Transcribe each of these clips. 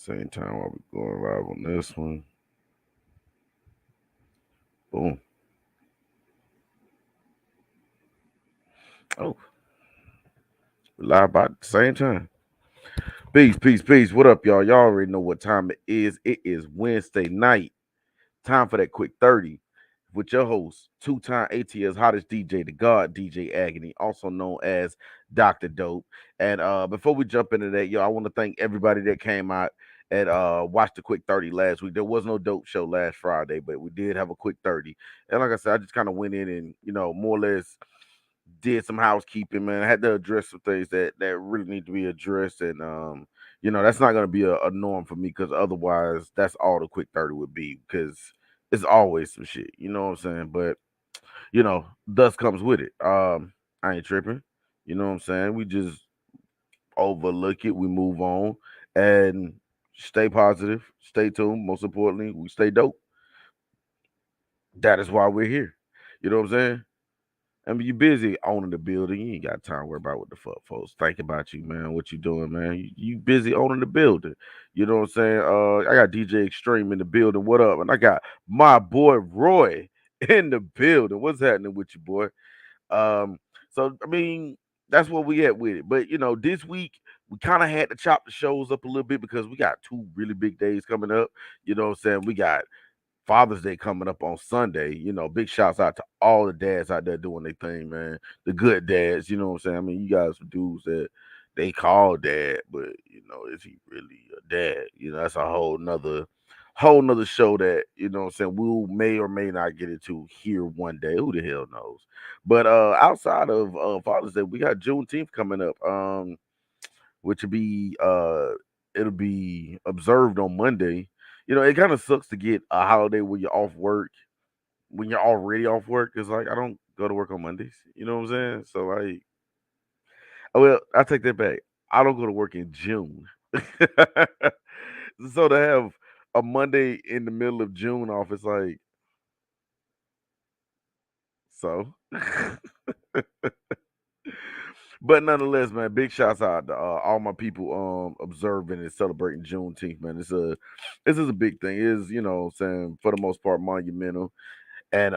Same time while we going live on this one. Boom. Oh, we live about the same time. Peace, peace, peace. What up, y'all? Y'all already know what time it is. It is Wednesday night. Time for that quick 30 with your host, two-time ATL's hottest DJ, the God DJ Agony, also known as Dr. Dope. And before we jump into that, yo, I want to thank everybody that came out and watched the quick 30 last week. There was no dope show last Friday, but we did have a quick 30. And like I said, I just kind of went in and, more or less did some housekeeping, man. I had to address some things that really need to be addressed, and that's not going to be a norm for me because otherwise, that's all the quick 30 would be because it's always some shit. You know what I'm saying? But dust comes with it. I ain't tripping. You know what I'm saying? We just overlook it. We move on and stay positive. Stay tuned. Most importantly, we stay dope. That is why we're here. You know what I'm saying? I mean, you busy owning the building. You ain't got time to worry about what the fuck folks think about you, man. What you doing, man? You busy owning the building. You know what I'm saying? I got DJ Extreme in the building. What up? And I got my boy Roy in the building. What's happening with you, boy? Um, so I mean, that's where we at with it. But this week we kind of had to chop the shows up a little bit because we got two really big days coming up. You know what I'm saying? We got Father's Day coming up on Sunday. Big shouts out to all the dads out there doing their thing, man. The good dads, you know what I'm saying? I mean, you guys are dudes that they call dad, but is he really a dad? That's a whole nother show that, what I'm saying, we may or may not get into here one day. Who the hell knows? But outside of Father's Day, we got Juneteenth coming up. Which will be it'll be observed on Monday. It kind of sucks to get a holiday when you're off work, when you're already off work. It's like I don't go to work on Mondays. You know what I'm saying? So like, oh well, I take that back. I don't go to work in June. So to have a Monday in the middle of June off, it's like so. But nonetheless, man, big shouts out to all my people observing and celebrating Juneteenth, man. This is a big thing. It is, saying for the most part monumental. And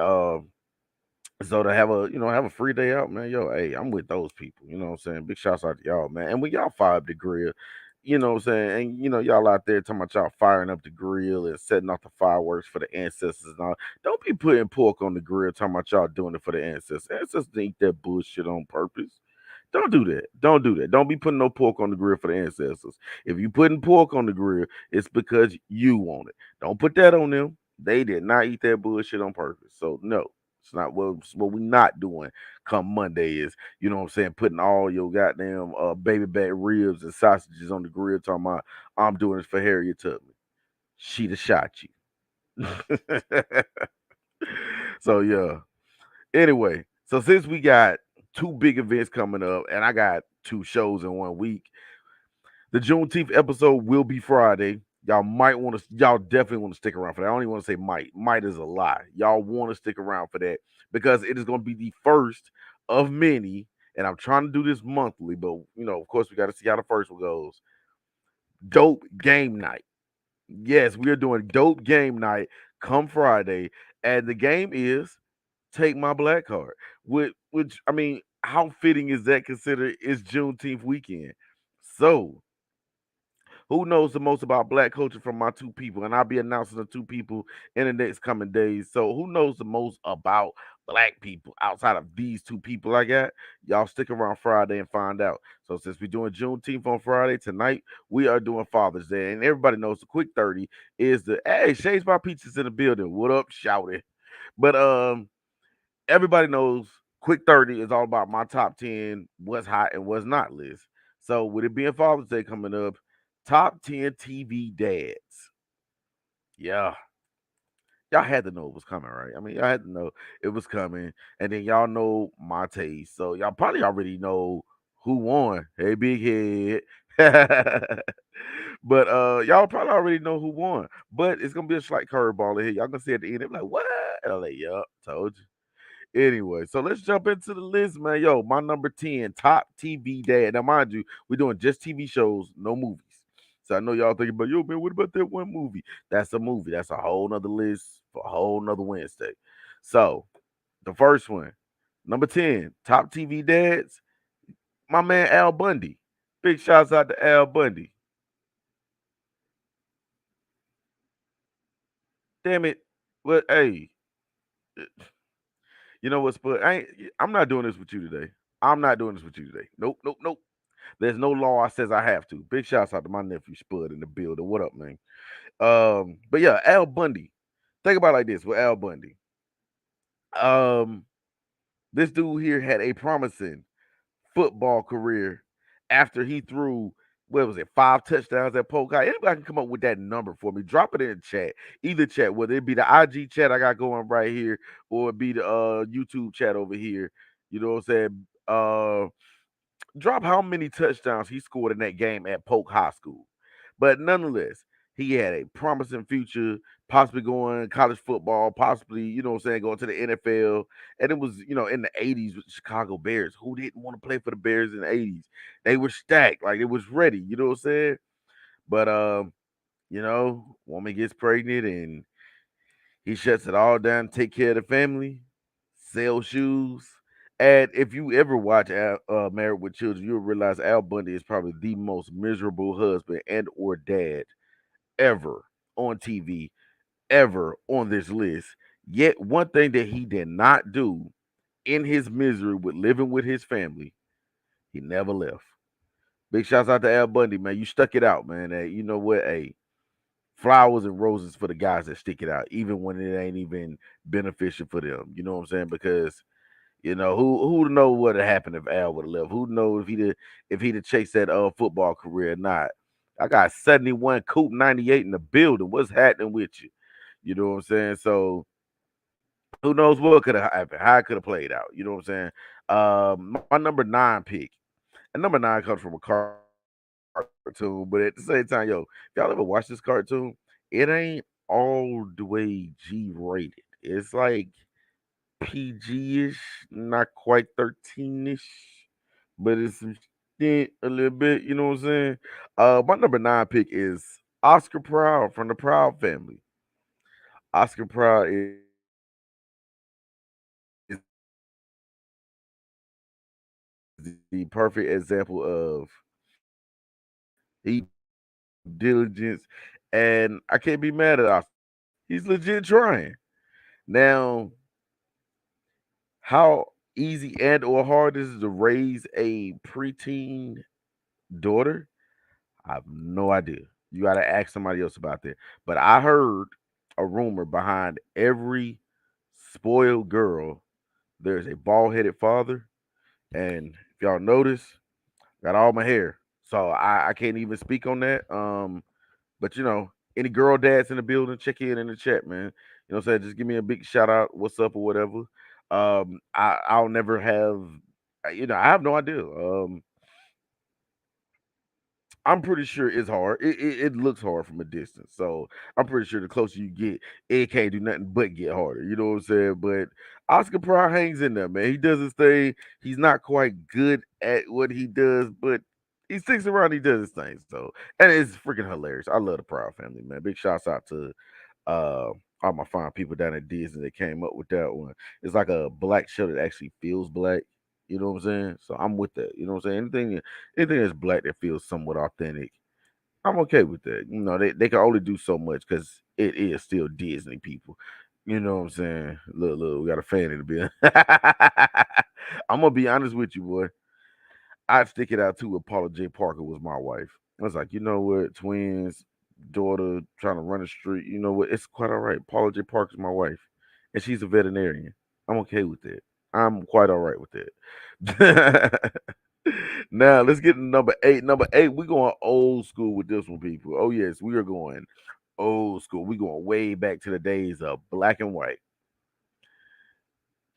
so to have a free day out, man, yo, hey, I'm with those people. You know what I'm saying? Big shouts out to y'all, man. And when y'all fire up the grill, you know what I'm saying? And y'all out there talking about y'all firing up the grill and setting off the fireworks for the ancestors and all. Don't be putting pork on the grill talking about y'all doing it for the ancestors. Ancestors didn't eat that bullshit on purpose. Don't do that. Don't do that. Don't be putting no pork on the grill for the ancestors. If you putting pork on the grill, it's because you want it. Don't put that on them. They did not eat that bullshit on purpose. So no, it's not what we not doing come Monday is, what I'm saying, putting all your goddamn baby back ribs and sausages on the grill talking about I'm doing this for Harriet Tubman. She'd have shot you. So yeah. Anyway, so since we got two big events coming up, and I got two shows in one week, the Juneteenth episode will be Friday. Y'all definitely want to stick around for that. I don't even want to say might. Might is a lie. Y'all want to stick around for that because it is going to be the first of many. And I'm trying to do this monthly, but of course, we got to see how the first one goes. Dope game night. Yes, we are doing dope game night come Friday, and the game is take my black card. Which I mean, how fitting is that considering it's Juneteenth weekend? So who knows the most about black culture from my two people? And I'll be announcing the two people in the next coming days. So who knows the most about black people outside of these two people I got? Y'all stick around Friday and find out. So since we're doing Juneteenth on Friday tonight, we are doing Father's Day. And everybody knows the quick 30 is the hey, Shades by Pizzas in the building. What up, shouty? But everybody knows quick 30 is all about my top 10, what's hot and what's not list. So with it being Father's Day coming up, top 10 TV dads. Yeah. Y'all had to know it was coming, right? I mean, y'all had to know it was coming. And then y'all know my taste. So y'all probably already know who won. Hey, big head. But y'all probably already know who won. But it's gonna be a slight curveball in here. Y'all gonna see at the end, they're like, what? And I'm like, yup, told you. Anyway, so let's jump into the list, man. Yo, my number 10, top TV dad. Now, mind you, we're doing just TV shows, no movies. So I know y'all thinking about, yo, man, what about that one movie? That's a movie. That's a whole nother list for a whole nother Wednesday. So the first one, number 10, top TV dads, my man Al Bundy. Big shouts out to Al Bundy. Damn it. But hey, you know what's but I'm not doing this with you today. I'm not doing this with you today. Nope, nope, nope. There's no law that says I have to. Big shouts out to my nephew Spud in the building. What up, man? But yeah, Al Bundy. Think about it like this with Al Bundy. Um, this dude here had a promising football career after he threw what was it, 5 touchdowns at Polk High. Anybody can come up with that number for me? Drop it in the chat. Either chat, whether it be the IG chat I got going right here, or it be the YouTube chat over here. You know what I'm saying? Drop how many touchdowns he scored in that game at Polk High School. But nonetheless, he had a promising future, possibly going college football, possibly, you know what I'm saying, going to the NFL. And it was, in the 80s with the Chicago Bears. Who didn't want to play for the Bears in the 80s? They were stacked, like it was ready, you know what I'm saying? But woman gets pregnant and he shuts it all down, take care of the family, sell shoes. And if you ever watch Married with Children, you'll realize Al Bundy is probably the most miserable husband and or dad ever on TV, ever on this list. Yet one thing that he did not do in his misery with living with his family, he never left. Big shouts out to Al Bundy, man. You stuck it out, man. Hey, you know what? Hey, flowers and roses for the guys that stick it out, even when it ain't even beneficial for them. You know what I'm saying? Because who know what would happen if Al would have left? Who knows if he'd have chased that football career or not? I got 71 Coop 98 in the building. What's happening with you? You know what I'm saying? So who knows what could have happened? How it could have played out? You know what I'm saying? My number 9 pick, and number 9 comes from a cartoon, but at the same time, yo, if y'all ever watch this cartoon, it ain't all the way G rated. It's like PG-ish, not quite 13-ish, but it's some shit a little bit, you know what I'm saying? My number 9 pick is Oscar Proud from the Proud family. Oscar Proud is the perfect example of he diligence, and I can't be mad at Oscar. He's legit trying. Now, how easy and or hard is it to raise a preteen daughter? I have no idea. You got to ask somebody else about that. But I heard a rumor behind every spoiled girl, there's a bald headed father. And if y'all notice, got all my hair. So I can't even speak on that. But any girl dads in the building, check in the chat, man. You know what I'm saying? Just give me a big shout out, what's up or whatever. I'll never have, I have no idea. I'm pretty sure it's hard. It looks hard from a distance. So I'm pretty sure the closer you get, it can't do nothing but get harder. You know what I'm saying? But Oscar Proud hangs in there, man. He does his thing. He's not quite good at what he does, but he sticks around, he does his thing. So and it's freaking hilarious. I love the Proud family, man. Big shouts out to uh all my fine people down at Disney that came up with that one. It's like a black show that actually feels black. You know what I'm saying? So I'm with that. You know what I'm saying? Anything that's black that feels somewhat authentic, I'm okay with that. They can only do so much because it is still Disney people. You know what I'm saying? Look, we got a fan in the building. I'm gonna be honest with you, boy. I'd stick it out too if Paula J. Parker was my wife. I was like, you know what, twins, daughter trying to run the street, you know what? It's quite all right. Paula J. Parker's my wife, and she's a veterinarian. I'm okay with that. I'm quite all right with that. Now let's get to number 8. Number 8, we're going old school with this one, people. Oh yes, we are going old school. We're going way back to the days of black and white.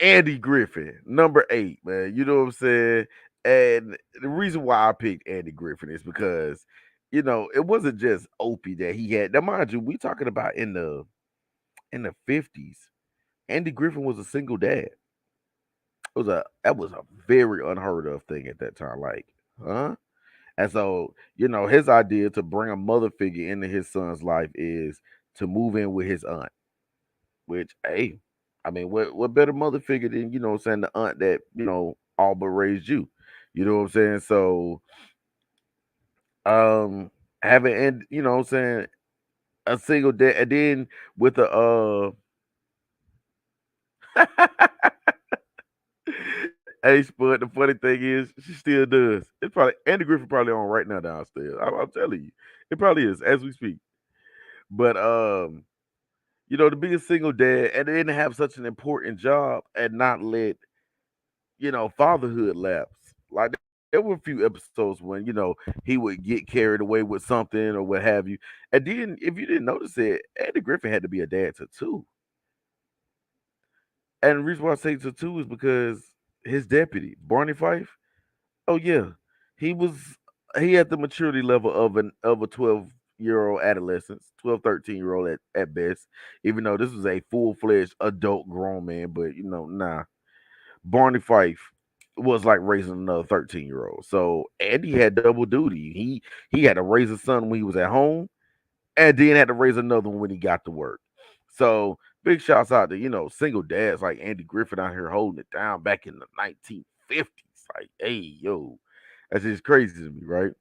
Andy Griffin, number 8, man. You know what I'm saying? And the reason why I picked Andy Griffin is because, it wasn't just Opie that he had. Now, mind you, we talking about in the 50s. Andy Griffin was a single dad. That was a very unheard of thing at that time. Like, huh? And so, his idea to bring a mother figure into his son's life is to move in with his aunt, which, hey, I mean, what better mother figure than, saying the aunt that, all but raised you. You know what I'm saying? So, um, having, and, what I'm saying, a single dad, and then with a, hey, Spud, the funny thing is, she still does. It's probably Andy Griffith probably on right now downstairs. I'm telling you, it probably is as we speak. But to be a single dad and then have such an important job and not let fatherhood lapse. Like there were a few episodes when he would get carried away with something or what have you. And then if you didn't notice it, Andy Griffith had to be a dad to two. And the reason why I say to two is because his deputy Barney Fife. Oh yeah, he was he had the maturity level of a 12-year-old adolescent, 12, 13-year-old at best. Even though this was a full-fledged adult grown man, but nah. Barney Fife was like raising another 13-year-old. So Andy had double duty. He had to raise a son when he was at home and then had to raise another one when he got to work. So big shouts out to single dads like Andy Griffith out here holding it down back in the 1950s. Like, hey yo, that's just crazy to me, right?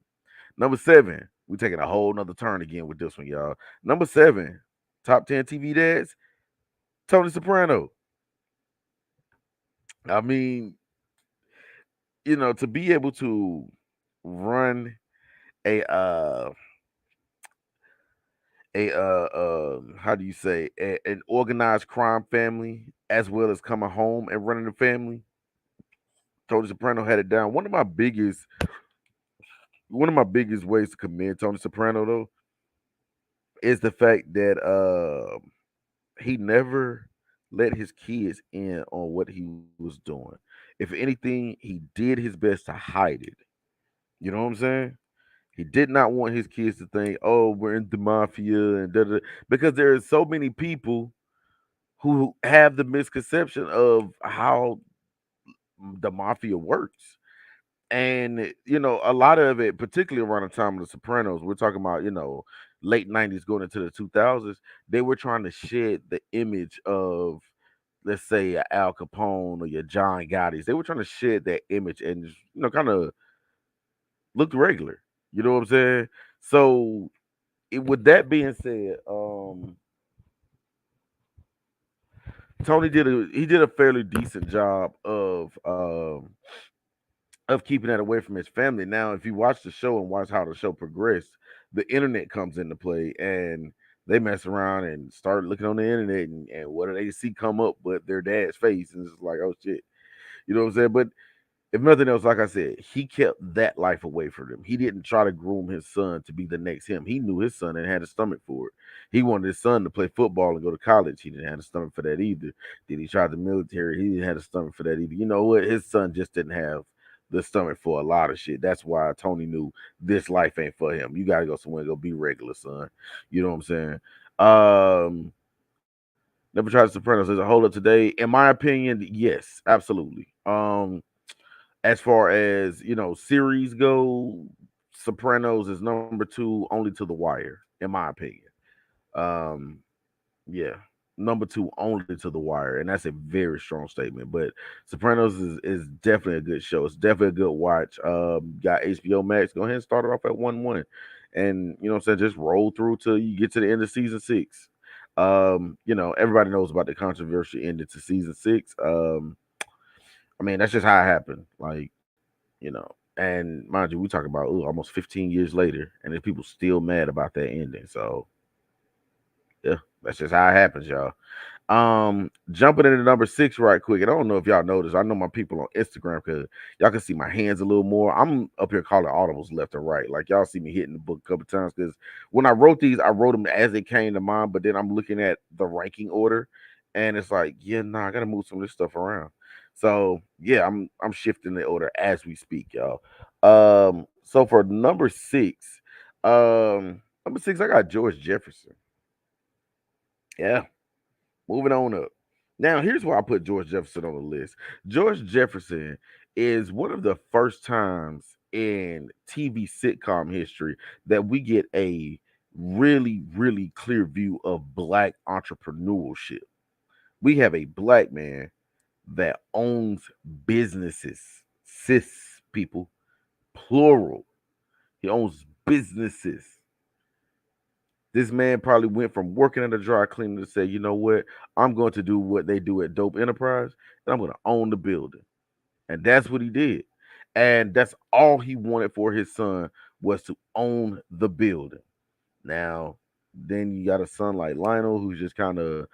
Number seven, we taking a whole nother turn again with this one, y'all. Number seven, top 10 TV dads, Tony Soprano. I mean, to be able to run a how do you say an organized crime family as well as coming home and running the family. Tony Soprano had it down. One of my biggest ways to commend Tony Soprano though is the fact that he never let his kids in on what he was doing. If anything, he did his best to hide it. You know what I'm saying? He did not want his kids to think, "Oh, we're in the mafia," and because there are so many people who have the misconception of how the mafia works. And a lot of it, particularly around the time of the Sopranos, we're talking about late '90s going into the 2000s. They were trying to shed the image of, let's say, a Al Capone or your John Gotti's. They were trying to shed that image and just, kind of look regular. You know what I'm saying? So, with that being said, Tony did a fairly decent job of keeping that away from his family. Now, if you watch the show and watch how the show progressed, the internet comes into play and they mess around and start looking on the internet and what do they see come up but their dad's face and it's like, oh shit. You know what I'm saying? But if nothing else, like I said, he kept that life away from him. He didn't try to groom his son to be the next him. He knew his son and had a stomach for it. He wanted his son to play football and go to college. He didn't have a stomach for that either. Then he tried the military. He didn't have a stomach for that either. You know what? His son just didn't have the stomach for a lot of shit. That's why Tony knew this life ain't for him. You gotta go somewhere and go be regular, son. You know what I'm saying? Never tried the Sopranos. There's a hold up today. In my opinion, yes, absolutely. As far as series go, Sopranos is number two only to The Wire, in my opinion. Um, yeah, number two only to The Wire, and that's a very strong statement. But Sopranos is definitely a good show. It's definitely a good watch. Got HBO Max. Go ahead and start it off at 1-1, and what I'm saying, just roll through till you get to the end of season six. Everybody knows about the controversial ending to season six. I mean, that's just how it happened. Like, and mind you, we talk about almost 15 years later, and there's people still mad about that ending. So yeah, that's just how it happens, y'all. Jumping into number six right quick. And I don't know if y'all noticed. I know my people on Instagram because y'all can see my hands a little more. I'm up here calling audibles left and right. Like y'all see me hitting the book a couple times because when I wrote these, I wrote them as they came to mind. But then I'm looking at the ranking order, and it's like, yeah, nah, I gotta move some of this stuff around. So yeah, I'm shifting the order as we speak, y'all. So for number six, I got George Jefferson. Yeah, moving on up. Now, here's why I put George Jefferson on the list. George Jefferson is one of the first times in TV sitcom history that we get a really, really clear view of black entrepreneurship. We have a black man that owns businesses, cis people, plural. He owns businesses. This man probably went from working at a dry cleaner to say, you know what, I'm going to do what they do at Dope Enterprise, and I'm going to own the building. And that's what he did. And that's all he wanted for his son was to own the building. Now, then you got a son like Lionel who's just kind of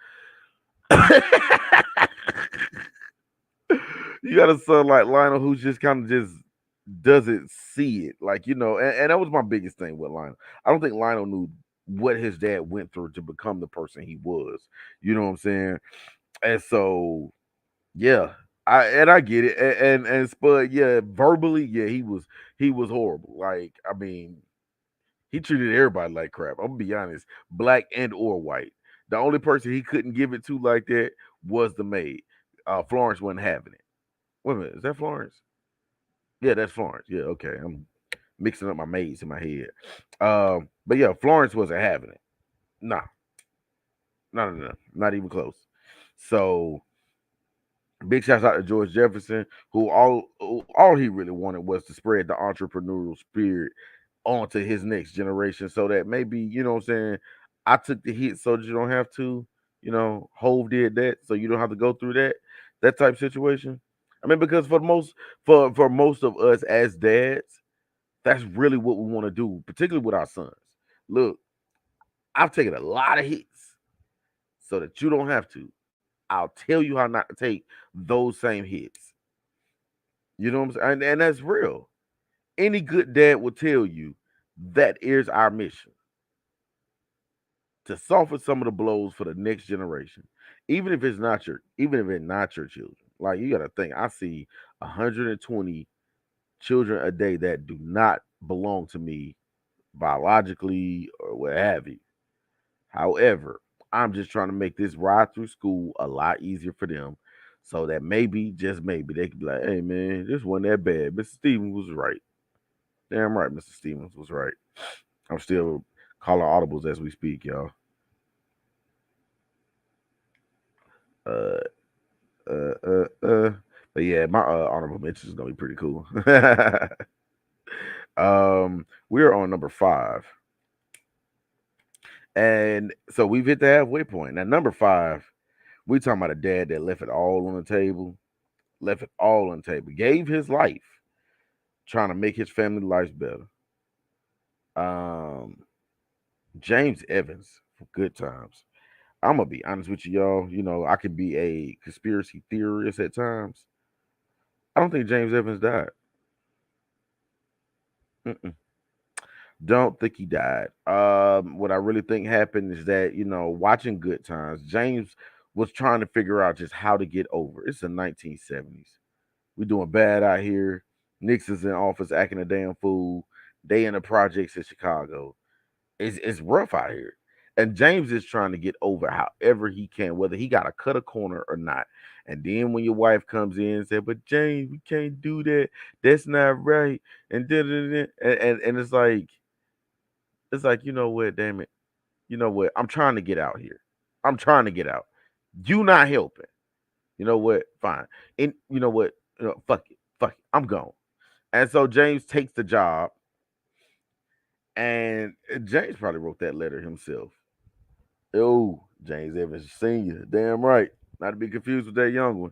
you got a son like Lionel who's just kind of just doesn't see it. Like, and that was my biggest thing with Lionel. I don't think Lionel knew what his dad went through to become the person he was. You know what I'm saying? And so, yeah, I get it. And Spud, yeah, verbally, yeah, he was horrible. Like, I mean, he treated everybody like crap. I'm gonna be honest, black and or white. The only person he couldn't give it to like that was the maid. Florence wasn't having it. Wait a minute, is that Florence? Yeah, that's Florence. Yeah, okay. I'm mixing up my maids in my head. But yeah, Florence wasn't having it. Nah, no, not even close. So big shouts out to George Jefferson, who all he really wanted was to spread the entrepreneurial spirit onto his next generation, so that maybe what I'm saying. I took the hit so that you don't have to. Hove did that, so you don't have to go through that type situation. I mean, because for most of us as dads, that's really what we want to do, particularly with our sons. Look, I've taken a lot of hits so that you don't have to. I'll tell you how not to take those same hits. You know what I'm saying? And that's real. Any good dad will tell you that is our mission to soften some of the blows for the next generation. Even if it's not your children. Like, you gotta think, I see 120 children a day that do not belong to me biologically or what have you. However, I'm just trying to make this ride through school a lot easier for them so that maybe, just maybe, they could be like, hey man, this wasn't that bad. Mr. Stevens was right. Damn right, Mr. Stevens was right. I'm still calling audibles as we speak, y'all. Uh, uh, uh, uh. But yeah, my honorable mention is gonna be pretty cool. We're on number 5, and so we've hit the halfway point. Now, number 5, we talking about a dad that left it all on the table, gave his life trying to make his family lives better. Um, James Evans for Good Times. I'm gonna be honest with you, y'all. I could be a conspiracy theorist at times. I don't think James Evans died. Mm-mm. Don't think he died. What I really think happened is that watching Good Times, James was trying to figure out just how to get over. It's the 1970s. We doing bad out here. Nixon's in office acting a damn fool. They in the projects in Chicago. It's rough out here. And James is trying to get over however he can, whether he got to cut a corner or not. And then when your wife comes in and said, "But James, we can't do that. That's not right." And and it's like, you know what, damn it. You know what? I'm trying to get out here. I'm trying to get out. You not helping. You know what? Fine. And you know what? Fuck it. Fuck it. I'm gone. And so James takes the job, and James probably wrote that letter himself. Oh, James Evans Sr. Damn right. Not to be confused with that young one.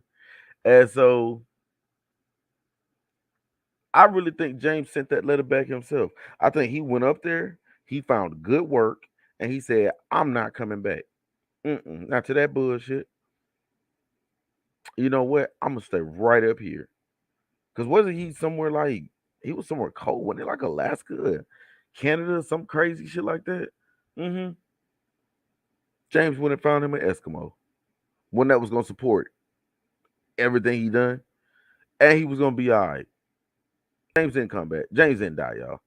And so I really think James sent that letter back himself. I think he went up there, he found good work, and he said, I'm not coming back. Not to that bullshit. You know what? I'm gonna stay right up here. Cause wasn't he somewhere like he was somewhere cold? Wasn't it like Alaska, Canada, some crazy shit like that? hmm James went and found him an Eskimo, one that was gonna support everything he done, and he was gonna be all right. James didn't come back. James didn't die, y'all.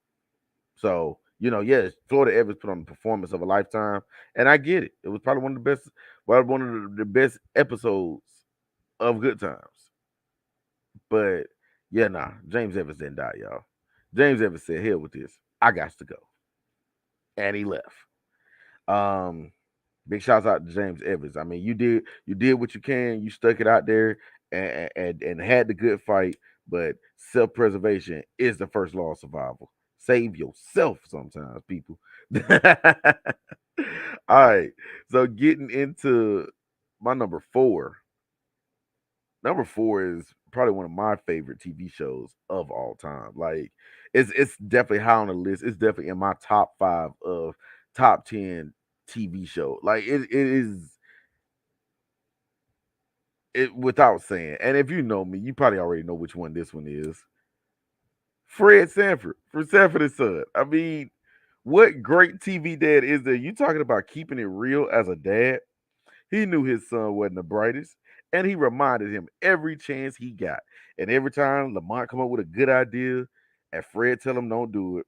So yes, Florida Evans put on the performance of a lifetime, and I get it. It was probably one of the best episodes of Good Times. But yeah, nah, James Evans didn't die, y'all. James Evans said, "Hell with this, I got to go," and he left. Um, Big shouts out to James Evans. I mean, you did what you can. You stuck it out there and had the good fight. But self preservation is the first law of survival. Save yourself sometimes, people. All right. So getting into my number four. Number four is probably one of my favorite TV shows of all time. Like it's definitely high on the list. It's definitely in my top five of top 10 TV show. Like it is it without saying. And if you know me, you probably already know which one this one is. Fred Sanford from Sanford and Son. I mean, what great TV dad is there? You talking about keeping it real as a dad? He knew his son wasn't the brightest, and he reminded him every chance he got. And every time Lamont come up with a good idea, and Fred tell him don't do it,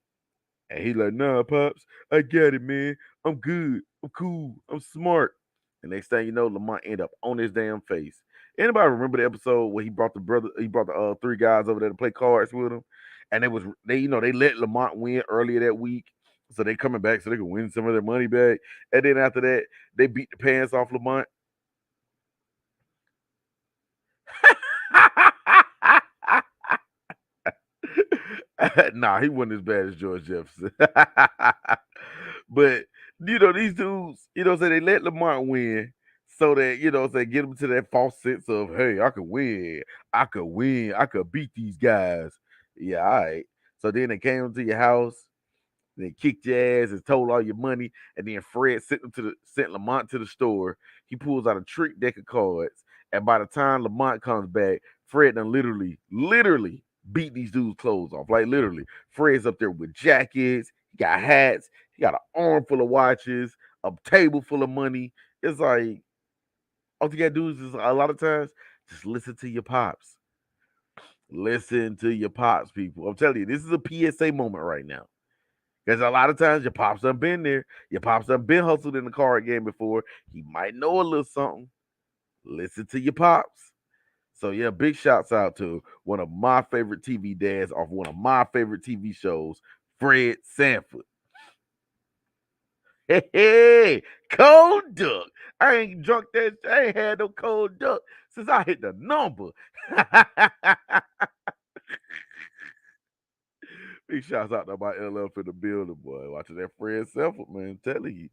and he like, nah, pops, I got it, man. I'm good. I'm cool. I'm smart. And next thing you know, Lamont end up on his damn face. Anybody remember the episode where he brought the three guys over there to play cards with him, and they let Lamont win earlier that week, so they coming back so they can win some of their money back. And then after that, they beat the pants off Lamont. Nah, he wasn't as bad as George Jefferson. But these dudes, say they let Lamont win so that, say get him to that false sense of, hey, I could win. I could win. I could beat these guys. Yeah, all right. So then they came to your house, they kicked your ass and stole all your money, and then Fred sent Lamont to the store. He pulls out a trick deck of cards, and by the time Lamont comes back, Fred done literally beat these dudes' clothes off. Like literally, Fred's up there with jackets. He got hats. He got an arm full of watches, a table full of money. It's like all you gotta do is just a lot of times just listen to your pops. Listen to your pops, people. I'm telling you, this is a PSA moment right now. Because a lot of times your pops done been there. Your pops done been hustled in the card game before. He might know a little something. Listen to your pops. So yeah, big shouts out to one of my favorite TV dads off one of my favorite TV shows, Fred Sanford. Hey, cold duck. I ain't drunk that. I ain't had no cold duck since I hit the number. Big shouts out to my LF in the building, boy. Watching that Fred Sanford, man. Telling you.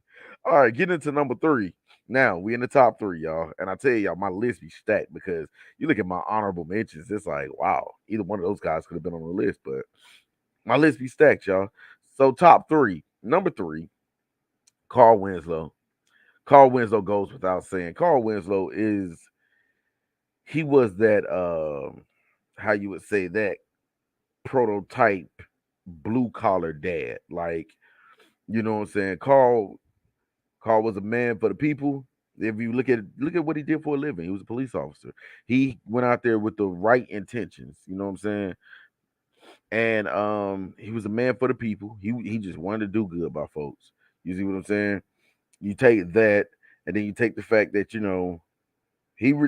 All right, getting into number three. Now we in the top three, y'all. And I tell y'all, my list be stacked because you look at my honorable mentions. It's like, wow, either one of those guys could have been on the list, but my list be stacked, y'all. So top three. Number three, Carl Winslow. Carl Winslow goes without saying. Carl Winslow he was that how you would say that prototype blue collar dad. Like, you know what I'm saying? Carl was a man for the people. If you look at what he did for a living, he was a police officer. He went out there with the right intentions. You know what I'm saying? And he was a man for the people. He just wanted to do good by folks. You see what I'm saying? You take that, and then you take the fact that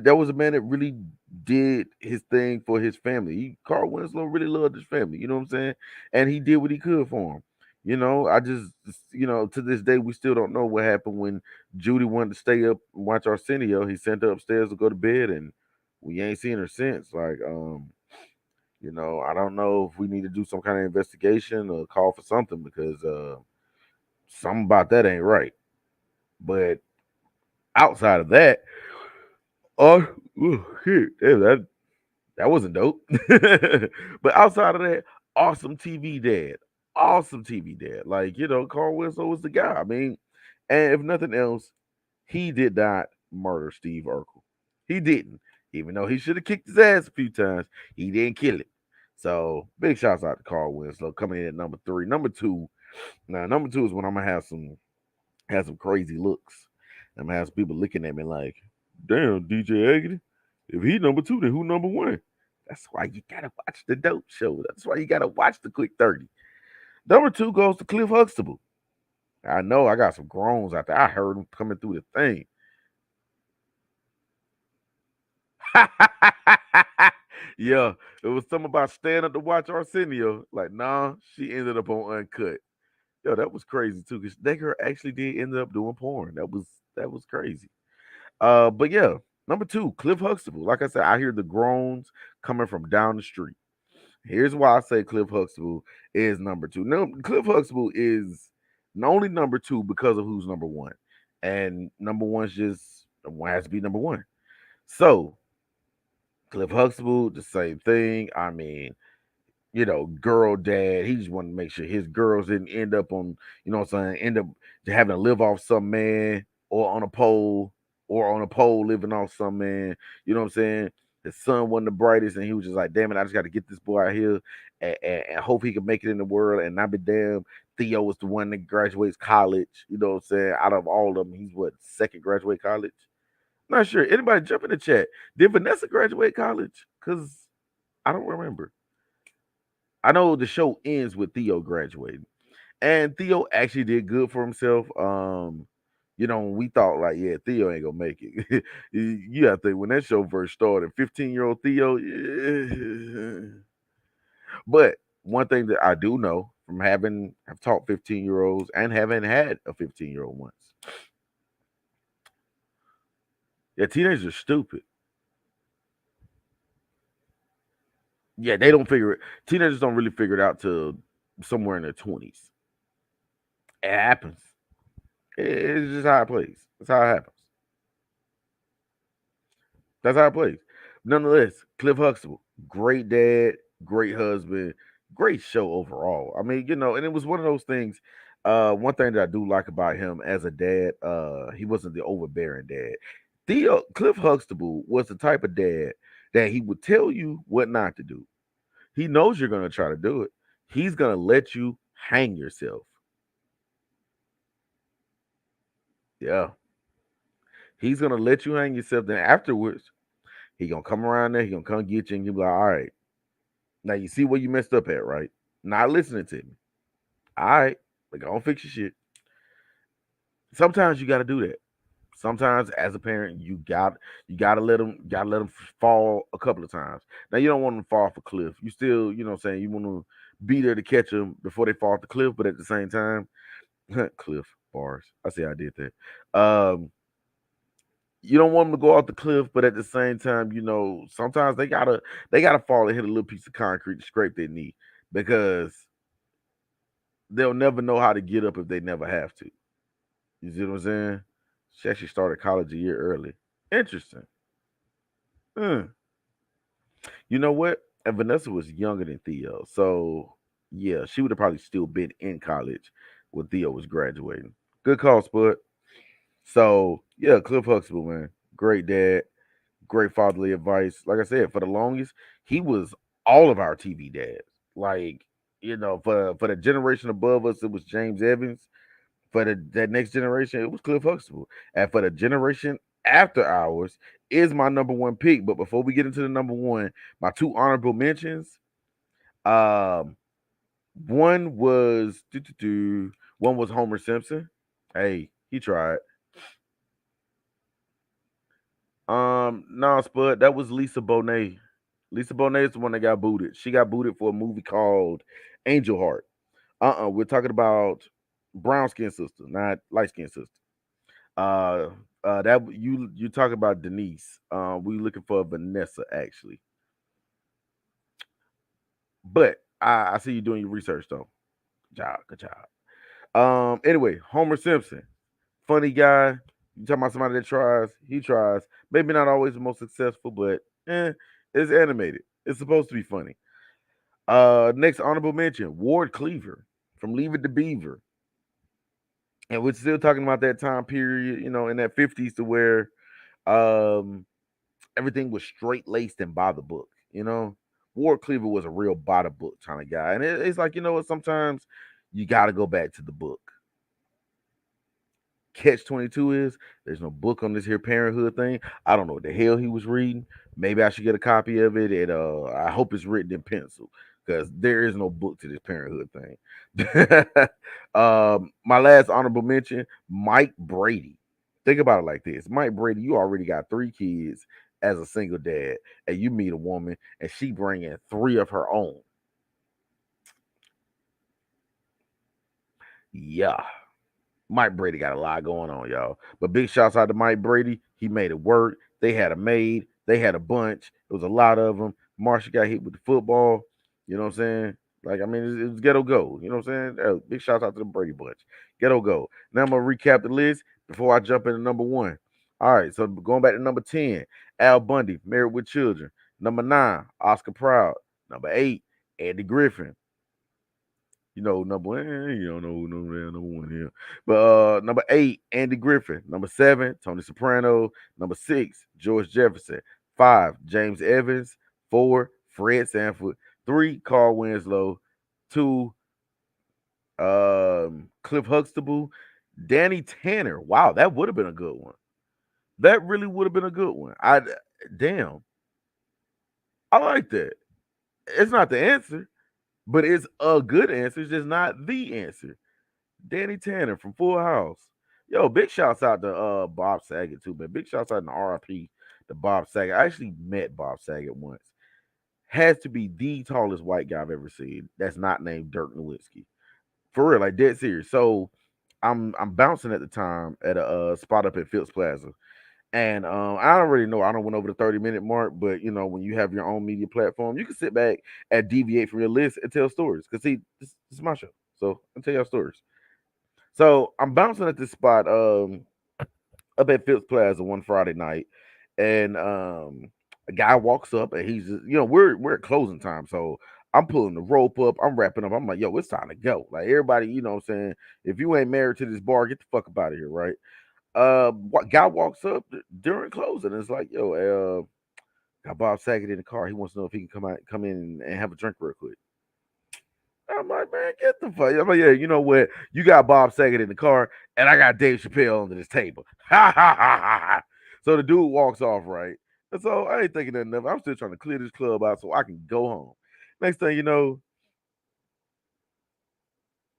that was a man that really did his thing for his family. Carl Winslow really loved his family. You know what I'm saying? And he did what he could for him. I just to this day we still don't know what happened when Judy wanted to stay up and watch Arsenio. He sent her upstairs to go to bed, and we ain't seen her since. Like, I don't know if we need to do some kind of investigation or call for something because something about that ain't right. But outside of that, oh, shit, that wasn't dope. But outside of that, awesome TV dad. Awesome TV dad. Like, Carl Winslow was the guy. I mean, and if nothing else, he did not murder Steve Urkel. He didn't. Even though he should have kicked his ass a few times, he didn't kill it. So big shouts out to Carl Winslow coming in at number three. Number two is when I'm gonna have some crazy looks. I'm gonna have some people looking at me like, damn, DJ Agony. If he number two, then who number one? That's why you gotta watch the dope show. That's why you gotta watch the quick 30. Number two goes to Cliff Huxtable. I know I got some groans out there. I heard him coming through the thing. Yeah, it was something about staying up to watch Arsenio. Like, nah, she ended up on Uncut. Yo, that was crazy too, because that girl actually did end up doing porn. That was crazy. But yeah, number two, Cliff Huxtable. Like I said, I hear the groans coming from down the street. Here's why I say Cliff Huxtable is number two. No, Cliff Huxtable is only number two because of who's number one. And number one's just one has to be number one. So Cliff Huxtable, the same thing. I mean, girl dad. He just wanted to make sure his girls didn't end up on, what I'm saying, end up having to live off some man or on a pole living off some man. You know what I'm saying? His son wasn't the brightest, and he was just like, damn it, I just got to get this boy out here and hope he can make it in the world. And not be damn, Theo was the one that graduates college. You know what I'm saying? Out of all of them, he's what, second graduate college? Not sure. Anybody jump in the chat. Did Vanessa graduate college? Because I don't remember. I know the show ends with Theo graduating, and Theo actually did good for himself. When we thought like, yeah, Theo ain't gonna make it. You gotta think when that show first started, 15-year-old Theo. Yeah. But one thing that I do know from have taught 15-year-olds and having had a 15-year-old once, yeah, teenagers are stupid. Yeah, they don't figure it. Teenagers don't really figure it out till somewhere in their 20s. It happens. It's just how it plays. That's how it happens. That's how it plays. Nonetheless, Cliff Huxtable, great dad, great husband, great show overall. I mean, and it was one of those things. One thing that I do like about him as a dad, he wasn't the overbearing dad. Cliff Huxtable was the type of dad that he would tell you what not to do. He knows you're gonna try to do it. He's gonna let you hang yourself. Yeah. He's gonna let you hang yourself. Then afterwards, he gonna come around there. He gonna come get you, and you be like, "All right, now you see where you messed up at, right? Not listening to me. All right, like go fix your shit." Sometimes you got to do that. Sometimes, as a parent, you gotta let them fall a couple of times. Now you don't want them to fall off a cliff. You still, what I'm saying, you want to be there to catch them before they fall off the cliff. But at the same time, cliff bars. I say I did that. You don't want them to go off the cliff, but at the same time, sometimes they gotta fall and hit a little piece of concrete to scrape their knee because they'll never know how to get up if they never have to. You see what I'm saying? She actually started college a year early. Interesting. Hmm. You know what? And Vanessa was younger than Theo, so yeah, she would have probably still been in college when Theo was graduating. Good call, Spud. So yeah, Cliff Huxtable, man, great dad, great fatherly advice. Like I said, for the longest, he was all of our TV dads. Like, for the generation above us, it was James Evans. For that next generation, it was Cliff Huxtable. And for the generation after ours, is my number one pick. But before we get into the number one, my two honorable mentions. Um, one was one was Homer Simpson. Hey, he tried. No, Spud, that was Lisa Bonet. Lisa Bonet is the one that got booted. She got booted for a movie called Angel Heart. We're talking about brown skin sister, not light skin sister. Uh, that you talk about Denise. We looking for Vanessa actually, but I see you doing your research though. Good job. Anyway, Homer Simpson, funny guy. You talking about somebody that tries? He tries. Maybe not always the most successful, but it's animated. It's supposed to be funny. Next honorable mention: Ward Cleaver from Leave It to Beaver, and we're still talking about that time period, in that 50s to where um everything was straight laced and by the book. Ward Cleaver was a real by the book kind of guy, and it's like what, sometimes you got to go back to the book. Catch 22 is there's no book on this here parenthood thing. I don't know what the hell he was reading. Maybe I should get a copy of it, and I hope it's written in pencil because there is no book to this parenthood thing. My last honorable mention: Mike Brady. Think about it like this: Mike Brady, you already got three kids as a single dad, and you meet a woman and she bring in three of her own. Yeah. Mike Brady got a lot going on, y'all. But big shouts out to Mike Brady. He made it work. They had a maid. They had a bunch. It was a lot of them. Marshall got hit with the football. You know what I'm saying? Like, I mean, it was ghetto go. You know what I'm saying? Big shouts out to the Brady bunch. Ghetto go. Now I'm going to recap the list before I jump into number one. All right, so going back to number 10, Al Bundy, Married with Children. Number 9, Oscar Proud. Number 8, Eddie Griffin. You know, number one, you don't know who number one here. But number 8, Andy Griffin. Number 7, Tony Soprano. Number 6, George Jefferson. 5, James Evans. 4, Fred Sanford. 3, Carl Winslow. 2, Cliff Huxtable. Danny Tanner. Wow, that would have been a good one. That really would have been a good one. Damn. I like that. It's not the answer, but it's a good answer. It's just not the answer. Danny Tanner from Full House. Yo, big shouts out to Bob Saget too, man. Big shouts out to RIP to Bob Saget. I actually met Bob Saget once. Has to be the tallest white guy I've ever seen. That's not named Dirk Nowitzki. For real, like dead serious. So I'm bouncing at the time at a spot up at Phillips Plaza. And I don't really know. I don't went over the 30-minute mark, but you know, when you have your own media platform, you can sit back and deviate from your list and tell stories. Cause see, this is my show. So I'll tell y'all stories. So I'm bouncing at this spot up at Phillips Plaza one Friday night, and a guy walks up and he's just, you know, we're at closing time, so I'm pulling the rope up, I'm wrapping up. I'm like, yo, it's time to go. Like everybody, you know what I'm saying? If you ain't married to this bar, get the fuck up out of here, right? What guy walks up during closing and it's like, yo, got Bob Saget in the car. He wants to know if he can come in and have a drink real quick. I'm like, man, get the fuck. I'm like, yeah, you know what? You got Bob Saget in the car, and I got Dave Chappelle under this table. Ha ha ha ha ha. So the dude walks off, right? And so I ain't thinking nothing of it. I'm still trying to clear this club out so I can go home. Next thing you know,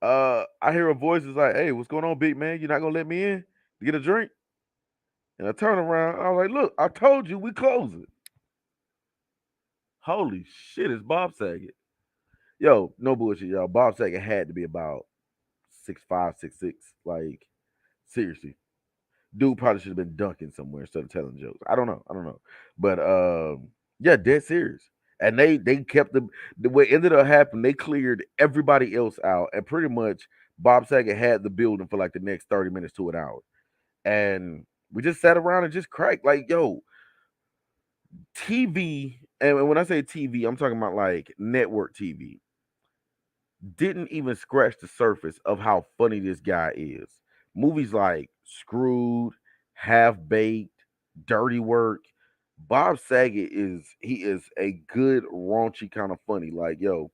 I hear a voice is like, hey, what's going on, big man? You not gonna let me in to get a drink? And I turn around, I was like, look, I told you we closing. Holy shit, it's Bob Saget. Yo, no bullshit, y'all. Bob Saget had to be about 6'5", 6'6". Like, seriously. Dude probably should have been dunking somewhere instead of telling jokes. I don't know. I don't know. But yeah, dead serious. And they kept the way it ended up happening, they cleared everybody else out. And pretty much Bob Saget had the building for like the next 30 minutes to an hour. And we just sat around and just cracked. Like, yo, TV, and when I say TV, I'm talking about like network TV, didn't even scratch the surface of how funny this guy is. Movies like Screwed, Half Baked, Dirty Work. Bob Saget is a good raunchy kind of funny. Like, yo,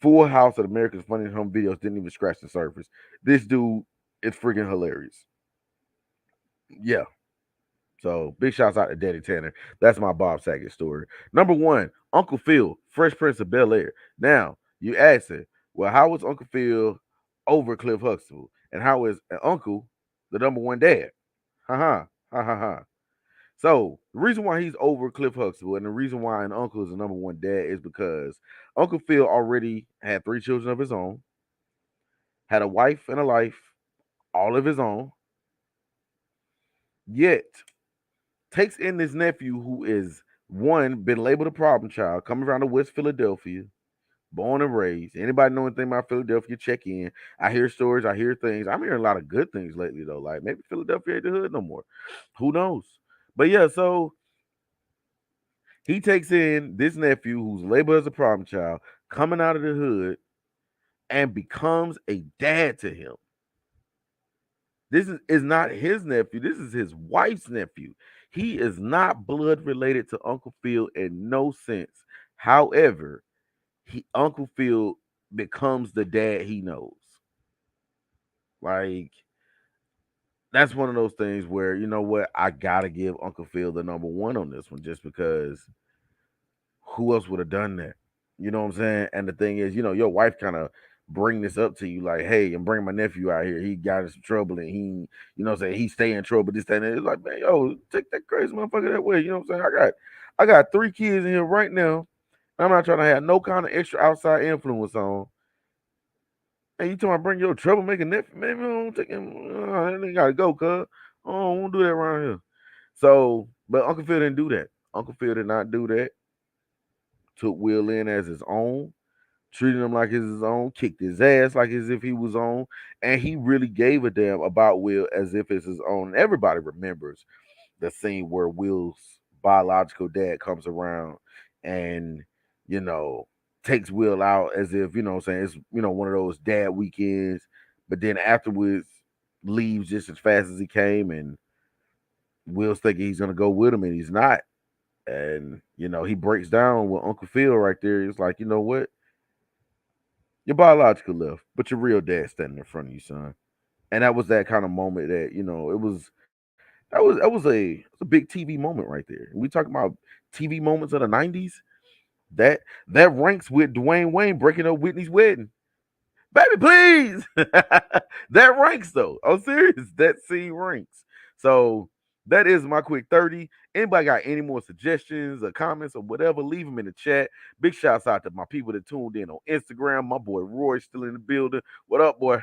Full House of America's Funniest Home Videos didn't even scratch the surface. This dude is freaking hilarious. Yeah. So big shouts out to Daddy Tanner. That's my Bob Saget story. Number one, Uncle Phil, Fresh Prince of Bel Air. Now you asking, well, how was Uncle Phil over Cliff Huxtable, and how is an uncle the number one dad? Ha ha ha ha ha. So the reason why he's over Cliff Huxtable and the reason why an uncle is the number one dad is because Uncle Phil already had 3 children of his own, had a wife and a life all of his own, yet takes in this nephew who is one been labeled a problem child, coming around to West Philadelphia, born and raised. Anybody know anything about Philadelphia? Check in. I hear stories. I hear things. I'm hearing a lot of good things lately though. Like maybe Philadelphia ain't the hood no more. Who knows? But yeah, so he takes in this nephew who's labeled as a problem child, coming out of the hood, and becomes a dad to him. This is not his nephew. This is his wife's nephew. He is not blood related to Uncle Phil in no sense. However, Uncle Phil becomes the dad he knows. Like that's one of those things where you know what I gotta give Uncle Phil the number one on this one, just because who else would have done that? You know what I'm saying? And the thing is, you know, your wife kind of bring this up to you, like, hey, I'm bringing my nephew out here. He got in some trouble and he, you know what I'm saying, he stay in trouble, this, that, and that. It's like, man, yo, take that crazy motherfucker that way. You know what I'm saying? I got 3 kids in here right now. I'm not trying to have no kind of extra outside influence on. And you talking about bring your troublemaker nephew? Man, we don't take him. That nigga gotta go, cuz. I don't want to do that around here. So, but Uncle Phil didn't do that. Uncle Phil did not do that. Took Will in as his own, treated him like his own, kicked his ass like as if he was on, and he really gave a damn about Will as if it's his own. And everybody remembers the scene where Will's biological dad comes around and, you know, takes Will out as if, you know what I'm saying, it's, you know, one of those dad weekends, but then afterwards leaves just as fast as he came, and Will's thinking he's gonna go with him and he's not. And, you know, he breaks down with Uncle Phil right there. It's like, you know what? Your biological left, but your real dad standing in front of you, son. And that was that kind of moment that, you know, it was that was a big TV moment right there. We talking about TV moments of the '90s. That that ranks with Dwayne Wayne breaking up Whitney's wedding. Baby, please. That ranks though. I'm serious. That scene ranks. So that is my quick 30. Anybody got any more suggestions or comments or whatever, leave them in the chat. Big shouts out to my people that tuned in on Instagram. My boy Roy still in the building. What up, boy?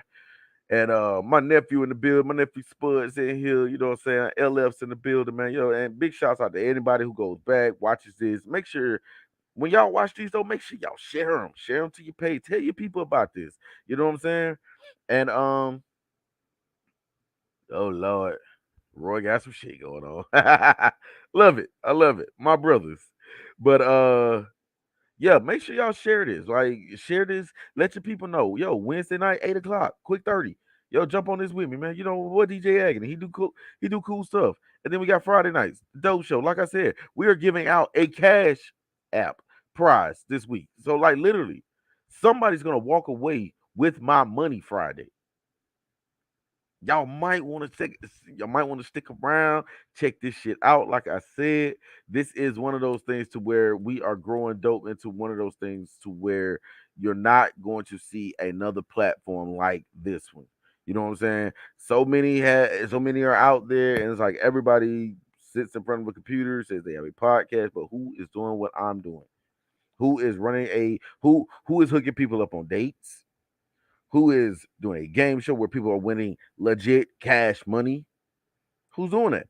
And my nephew in the building, my nephew Spud's in here, you know what I'm saying? LF's in the building, man. Yo, and big shouts out to anybody who goes back, watches this. Make sure when y'all watch these, though, make sure y'all share them. Share them to your page. Tell your people about this. You know what I'm saying? And oh Lord, Roy got some shit going on. Love it. I love it. My brothers. But yeah, make sure y'all share this. Like, share this. Let your people know. Yo, Wednesday night, 8 o'clock, quick 30. Yo, jump on this with me, man. You know what, DJ Agony? He do cool stuff. And then we got Friday nights, dope show. Like I said, we are giving out a cash app prize this week. So, like, literally, somebody's gonna walk away with my money Friday. Y'all might want to stick around, check this shit out. Like I said, this is one of those things to where we are growing dope into one of those things to where you're not going to see another platform like this one. You know what I'm saying? So many are out there, and it's like everybody sits in front of a computer, says they have a podcast, but who is doing what I'm doing? Who is running a who is hooking people up on dates? Who is doing a game show where people are winning legit cash money? Who's doing that?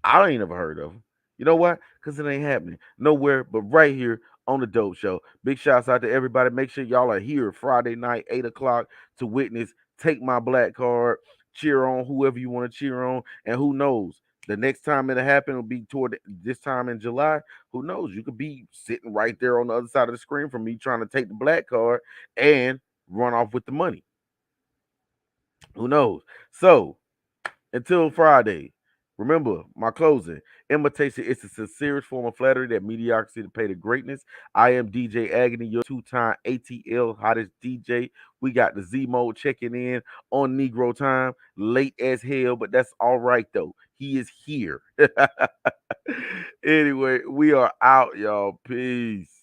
I ain't never heard of them. You know what? Because it ain't happening nowhere but right here on the Dope Show. Big shouts out to everybody. Make sure y'all are here Friday night, 8 o'clock, to witness Take My Black Card. Cheer on whoever you want to cheer on. And who knows? The next time it'll happen will be toward this time in July. Who knows? You could be sitting right there on the other side of the screen from me trying to take the black card and run off with the money. Who knows? So until Friday, remember my closing. Imitation is the sincerest form of flattery that mediocrity to pay to greatness. I am DJ Agony, your two-time ATL hottest DJ. We got the Z Mode checking in on Negro time, late as hell, but that's all right though. He is here. Anyway, we are out, y'all. Peace.